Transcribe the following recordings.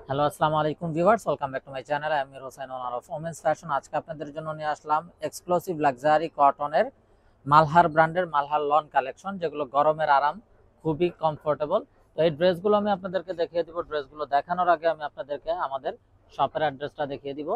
Hello, আসসালামু আলাইকুম viewers, welcome back to my channel. আমি Amir Hossain, owner of women's fashion. আজকে আপনাদের জন্য নিয়ে আসলাম এক্সক্লুসিভ লাক্সারি কটনের মালহার ব্র্যান্ডের মালহার লন কালেকশন, যেগুলো গরমের আরাম, খুবই কমফোর্টেবল। তো এই ড্রেসগুলো আমি আপনাদেরকে দেখিয়ে দিব। ড্রেসগুলো দেখানোর আগে আমি আপনাদেরকে আমাদের শপের অ্যাড্রেসটা দেখিয়ে দিব।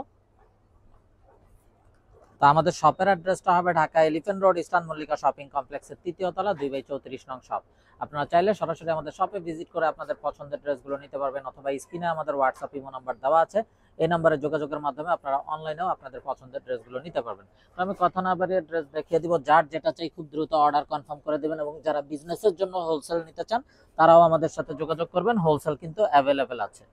তো আমাদের শপের অ্যাড্রেসটা হবে Dhaka elephant road, eastern Mallika shopping কমপ্লেক্সের তৃতীয় তলা, 2/34 নং শপ। আপনারা চাইলে সরাসরি আমাদের শপে ভিজিট করে আপনাদের পছন্দের ড্রেসগুলো নিতে পারবেন, অথবা স্ক্রিনে আমাদের হোয়াটসঅ্যাপ ইমো নাম্বার দেওয়া আছে, এই নাম্বারে যোগাযোগের মাধ্যমে আপনারা অনলাইনেও আপনাদের পছন্দের ড্রেসগুলো নিতে পারবেন। তো আমি কথা না বাড়িয়ে ড্রেস দেখিয়ে দিব। যার যেটা চাই খুব দ্রুত অর্ডার কনফার্ম করে দেবেন, এবং যারা বিজনেসের জন্য হোলসেল নিতে চান তারাও আমাদের সাথে যোগাযোগ করবেন। হোলসেল কিন্তু অ্যাভেলেবেল আছে।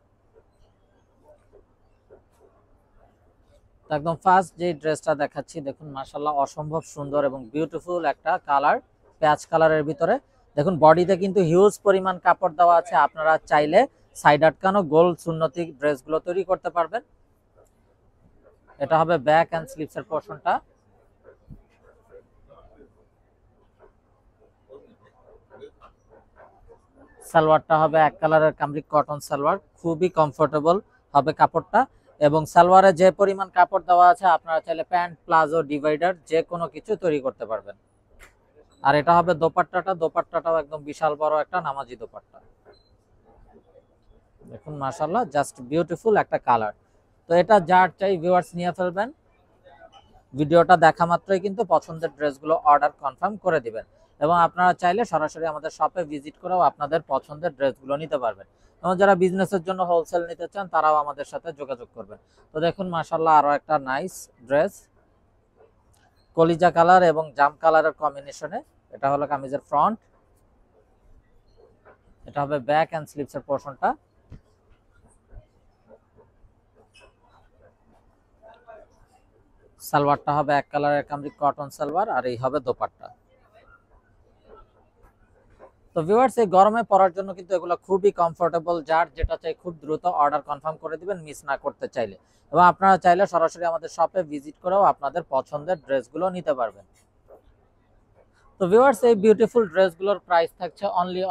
তো একদম ফার্স্ট যে ড্রেসটা দেখাচ্ছি, দেখুন মাশাআল্লাহ অসম্ভব সুন্দর এবং বিউটিফুল একটা কালার, পেঁয়াজ কালারের ভিতরে। দেখুন বডিতে কিন্তু হিউজ পরিমাণ কাপড় দেওয়া আছে। আপনারা চাইলে সাইড আটকানো গোল সুন্নতি ড্রেসগুলো তৈরি করতে পারবেন। এটা হবে ব্যাক এন্ড স্লিভসের পোরশনটা। সালোয়ারটা হবে এক কালারের কামরিক কটন সালোয়ার, খুবই কমফোর্টেবল হবে কাপড়টা। এবং সালোয়ারে যে পরিমাণ কাপড় দেওয়া আছে, আপনারা চাইলে প্যান্ট, প্লাজো, ডিভাইডার যে কোনো কিছু তৈরি করতে পারবেন। আর এটা হবে দোপাট্টাটাও একদম বিশাল বড় একটা নামাজি দোপাট্টা। দেখুন মাশাআল্লাহ জাস্ট বিউটিফুল একটা কালার। তো এটা যার চাই ভিউয়ার্স নিয়ে ফেলবেন। ভিডিওটা দেখা মাত্রই কিন্তু পছন্দের ড্রেসগুলো অর্ডার কনফার্ম করে দিবেন, এবং আপনারা চাইলে সরাসরি আমাদের শপে ভিজিট করেও আপনাদের পছন্দের ড্রেসগুলো নিতে পারবেন। এবং যারা বিজনেসের জন্য হোলসেল নিতে চান তারাও আমাদের সাথে যোগাযোগ করবেন। তো দেখুন মাশাআল্লাহ আরো একটা নাইস ড্রেস, কলিজা কালার এবং জাম কালারের কম্বিনেশনে। এটা হলো কামিজের ফ্রন্ট, এটা হবে ব্যাক এন্ড স্লিভসের পোরশনটা। সালোয়ারটা হবে এক কালারের কামরিক কটন সালোয়ার, আর এই হবে দোপাট্টা। তো ভিউয়ার্স, এই গরমে পরার জন্য কিন্তু এগুলো খুবই কমফোর্টেবল। যার যেটা চাই খুব দ্রুত অর্ডার কনফার্ম করে দিবেন, মিস না করতে চাইলে। এবং আপনারা চাইলে সরাসরি আমাদের শপে ভিজিট করেও আপনাদের পছন্দের ড্রেসগুলো নিতে পারবেন। তো ভিউয়ার্স, এই বিউটিফুল ড্রেসগুলোর প্রাইস থাকছে অনলি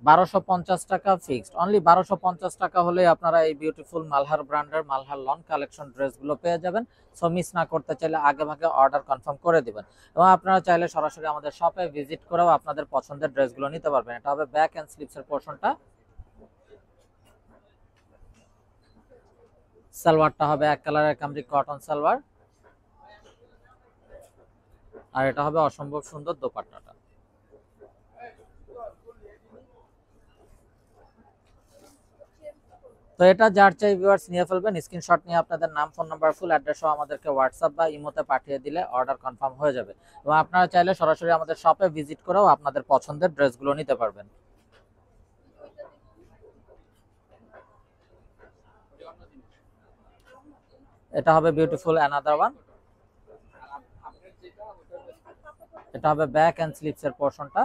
1250 টাকা ফিক্সড। অনলি 1250 টাকা হলে আপনারা এই বিউটিফুল মালহার ব্র্যান্ডের মালহার লন কালেকশন ড্রেসগুলো পেয়ে যাবেন। সো মিস না করতে চাইলে আগে ভাগে অর্ডার কনফার্ম করে দিবেন, এবং আপনারা চাইলে সরাসরি আমাদের শপে ভিজিট করেও আপনাদের পছন্দের ড্রেসগুলো নিতে পারবেন। এটা হবে ব্যাক এন্ড স্লিভসের পোরশনটা। সালোয়ারটা হবে এক কালারের কামরিক কটন সালোয়ার, আর এটা হবে অসম্ভব সুন্দর দোপাট্টাটা। তো এটা যার চাই ভিউয়ার্স নিয়ে ফেলবেন। স্ক্রিনশট নিয়ে আপনাদের নাম, ফোন নাম্বার, ফুল অ্যাড্রেস সহ আমাদেরকে হোয়াটসঅ্যাপ বা ইমোতে পাঠিয়ে দিলে অর্ডার কনফার্ম হয়ে যাবে, এবং আপনারা চাইলে সরাসরি আমাদের শপে ভিজিট করেও আপনাদের পছন্দের ড্রেসগুলো নিতে পারবেন। এটা হবে বিউটিফুল অ্যানাদার ওয়ান। এটা হবে ব্যাক এন্ড স্লিভসের পোরশনটা।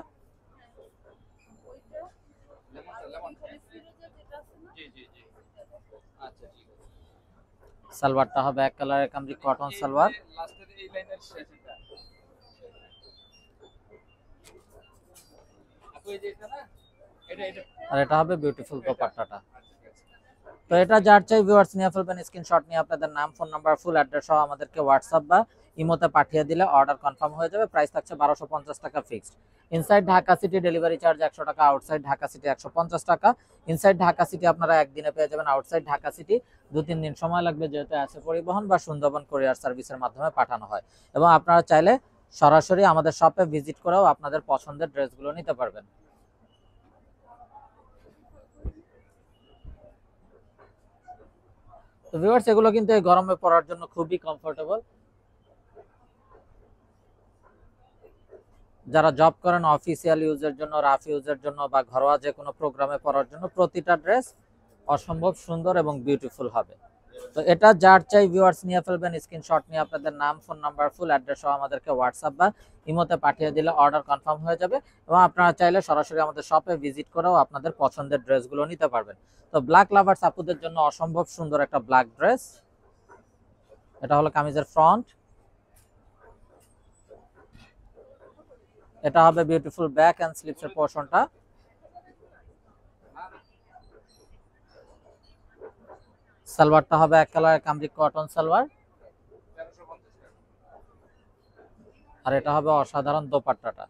সালোয়ারটা হবে এক কালারের কামরিক কটন সালোয়ার, আর এটা হবে বিউটিফুল দোপাট্টাটা। তো এটা যার চাই ভিউয়ার্স নিয়ে ফেলবেন। স্ক্রিনশট নিয়ে আপনাদের নাম, ফোন নাম্বার, ফুল অ্যাড্রেস সহ আমাদেরকে হোয়াটসঅ্যাপ বা ইমোতে পাঠিয়ে দিলে অর্ডার কনফার্ম হয়ে যাবে। প্রাইস থাকছে 1250 টাকা fixed. Inside Dhaka city delivery charge 100 টাকা, আউটসাইড ঢাকা সিটি 150 টাকা। ইনসাইড ঢাকা সিটি আপনারা একদিনে পেয়ে যাবেন, আউটসাইড ঢাকা সিটি 2-3 দিন সময় লাগবে, যেহেতু আছে পরিবহন বা সুন্দরবন কোরিয়ার সার্ভিসের মাধ্যমে পাঠানো হয়। এবং আপনারা চাইলে সরাসরি আমাদের শপে ভিজিট করেও আপনাদের পছন্দের ড্রেসগুলো নিতে পারবেন। তো ভিউয়ার্স, এগুলো কিন্তু এই গরমে পরার জন্য খুবই কমফোর্টেবল। যারা জব করেন অফিসিয়াল ইউজের জন্য, রাফ ইউজের জন্য, বা ঘরোয়া যে কোনো প্রোগ্রামে পরার জন্য প্রতিটা ড্রেস অসম্ভব সুন্দর এবং বিউটিফুল হবে। তো এটা যার চাই ভিউয়ার্স নিয়ে ফেলবেন। স্ক্রিনশট নিয়ে আপনাদের নাম, ফোন নাম্বার, ফুল অ্যাড্রেস সহ আমাদেরকে হোয়াটসঅ্যাপ বা ইমোতে পাঠিয়ে দিলে অর্ডার কনফার্ম হয়ে যাবে, এবং আপনারা চাইলে সরাসরি আমাদের শপে ভিজিট করেও আপনাদের পছন্দের ড্রেসগুলো নিতে পারবেন। তো ব্ল্যাক লাভার্স আপুদের জন্য অসম্ভব সুন্দর একটা ব্ল্যাক ড্রেস। এটা হলো কামিজের ফ্রন্ট, এটা হবে বিউটিফুল ব্যাক এন্ড স্লিভসের পোরশনটা। সালোয়ারটা হবে এক কালারের কামরিক কটন সালোয়ার, আর এটা হবে অসাধারণ দোপাট্টাটা।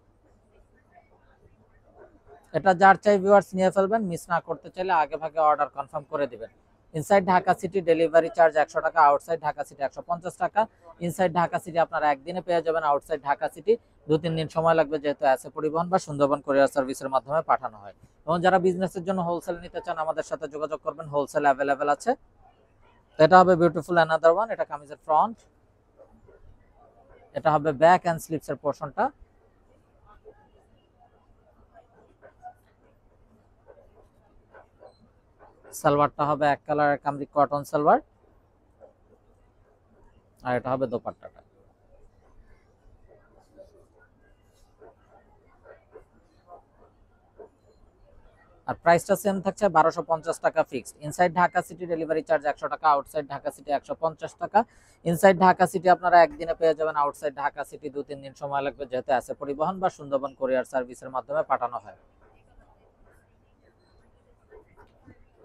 এটা যার চাই ভিউয়ার্স নিয়ে ফেলবেন, মিস না করতে চাইলে আগে ভাগে অর্ডার কনফার্ম করে দিবেন। Inside Dhaka city delivery charge 100 টাকা, আউটসাইড ঢাকা সিটি 150 টাকা। ইনসাইড ঢাকা সিটি আপনারা একদিনে পেয়ে যাবেন, আউটসাইড ঢাকা সিটি 2-3 দিন সময় লাগবে, যেহেতু অ্যাসে পরিবহন বা সুন্দরবন কুরিয়ার সার্ভিসের মাধ্যমে পাঠানো হয়। এবং যারা বিজনেসের জন্য হোলসেল নিতে চান আমাদের সাথে যোগাযোগ করবেন, হোলসেল অ্যাভেলেবেল আছে। তো এটা হবে বিউটিফুল অ্যানাদার ওয়ান, এটা কামিজের ফ্রন্ট, এটা হবে ব্যাক এন্ড স্লিভসের পোরশনটা। সালোয়ারটা হবে এক কালারের কামরিক কটন সালোয়ার, আর এটা হবে দোপাট্টাটা। আর প্রাইসটা সেম থাকছে 1250 টাকা fixed. Inside Dhaka city delivery charge 100 টাকা, আউটসাইড ঢাকা সিটি 150 টাকা। ইনসাইড ঢাকা সিটি আপনারা একদিনে পেয়ে যাবেন, আউটসাইড ঢাকা সিটি 2-3 দিন সময় লাগবে, যেহেতু অ্যাসে পরিবহন বা সুন্দরবন কুরিয়ার সার্ভিসের মাধ্যমে পাঠানো হয়।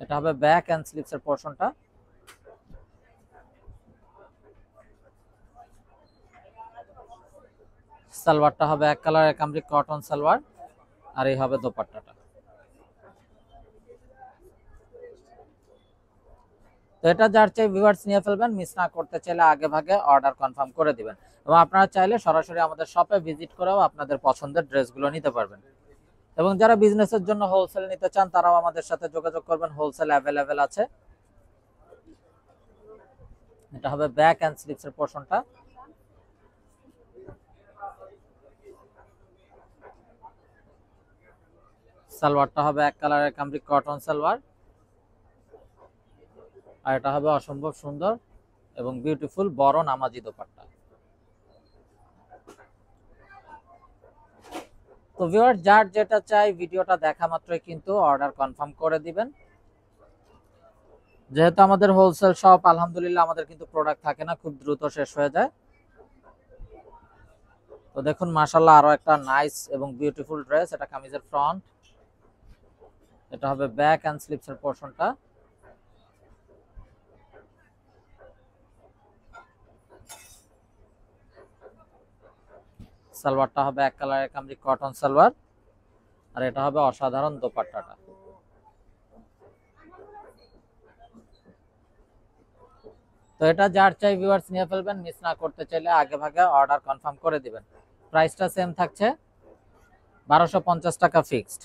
এটা হবে ব্যাক এন্ড স্লিভসের পোরশনটা। সালোয়ারটা হবে এক কালারের কামরিক কটন সালোয়ার, আর এই হবে দোপাট্টাটা। তো এটা যার চাই ভিউয়ার্স নিয়ে ফেলবেন, মিস না করতে চাইলে আগে ভাগে অর্ডার কনফার্ম করে দিবেন। এবং আপনারা চাইলে সরাসরি আমাদের শপে ভিজিট করেও আপনাদের পছন্দের ড্রেসগুলো নিতে পারবেন। এবং যারা বিজনেসের জন্য হোলসেল নিতে চান তারাও আমাদের সাথে যোগাযোগ করবেন, হোলসেল অ্যাভেলেবেল আছে। এটা হবে ব্যাক এন্ড স্লিভসের পোরশনটা। সালোয়ারটা হবে এক কালারের কামরিক কটন সালোয়ার, আর এটা হবে অসম্ভব সুন্দর এবং বিউটিফুল বড় নামাজি দোপাট্টা। তো ভিউয়ার যার যেটা চাই ভিডিওটা দেখা মাত্রই কিন্তু অর্ডার কনফার্ম করে দিবেন। যেহেতু আমাদের হোলসেল শপ, আলহামদুলিল্লাহ আমাদের কিন্তু প্রোডাক্ট থাকে না, খুব দ্রুত শেষ হয়ে যায়। তো দেখুন মাশাআল্লাহ আরো একটা নাইস এবং বিউটিফুল ড্রেস, এটা কামিজের ফ্রন্ট, এটা হবে ব্যাক এন্ড স্লিভসের পোরশনটা। সালোয়ারটা হবে এক কালারের কামরিক কটন সালোয়ার, আর এটা হবে অসাধারণ দোপাট্টাটা। তো এটা যার চাই ভিউয়ার্স নিয়ে ফেলবেন, মিস না করতে চাইলে আগে ভাগে অর্ডার কনফার্ম করে দিবেন। প্রাইসটা সেম থাকছে 1250 টাকা ফিক্সড।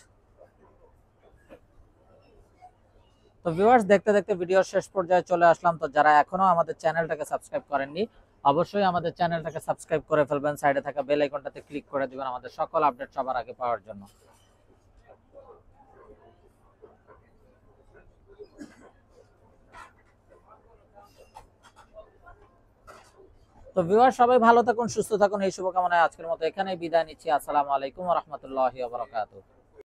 তো ভিউয়ার্স দেখতে দেখতে ভিডিওর শেষ পর্যায়ে চলে আসলাম। তো যারা এখনো আমাদের চ্যানেলটাকে সাবস্ক্রাইব করেননি অবশ্যই আমাদের চ্যানেলটাকে সাবস্ক্রাইব করে ফেলবেন, সাইডে থাকা বেল আইকনটাতে ক্লিক করে দিবেন আমাদের সকল আপডেট সবার আগে পাওয়ার জন্য। তো ভিউয়ার সবাই ভালো থাকুন, সুস্থ থাকুন, এই শুভকামনায় আজকের মতো এখানেই বিদায় নিচ্ছি। আসসালামু আলাইকুম ওয়া রাহমাতুল্লাহি ওয়া বারাকাতুহু।